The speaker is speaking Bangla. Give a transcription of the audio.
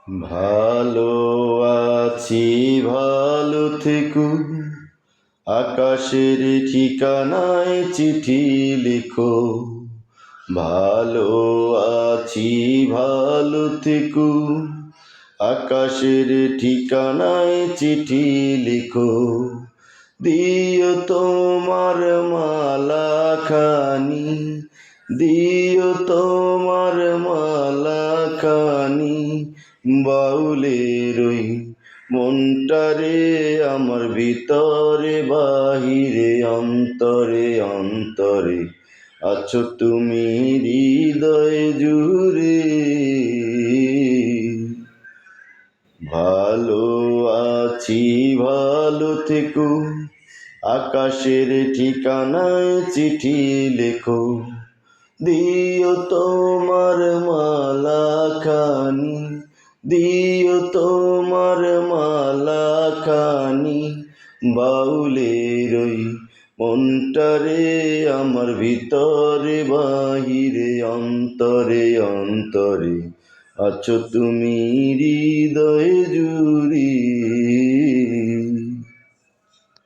ভালো আছি, ভালো থেকো। আকাশের ঠিকানায় চিঠি লিখো। ভালো আছি, ভালো থেকো। আকাশের ঠিকানায় চিঠি লিখো। দিও তোমার মালা খানি, দিও তোমার মালা খানি বাউলের ওই মনটারে, আমার ভিতরে বাহিরে অন্তরে অন্তরে আছো তুমি হৃদয় জুড়ে। ভালো আছি, ভালো থেকো। আকাশের ঠিকানায় চিঠি লেখো। দিও তোমার মালা খানি, দিও তোমার মালা খানি বাউলের ওই মনটারে, আমার ভিতরে বাহিরে অন্তরে অন্তরে আছো তুমি হৃদয় জুড়ে।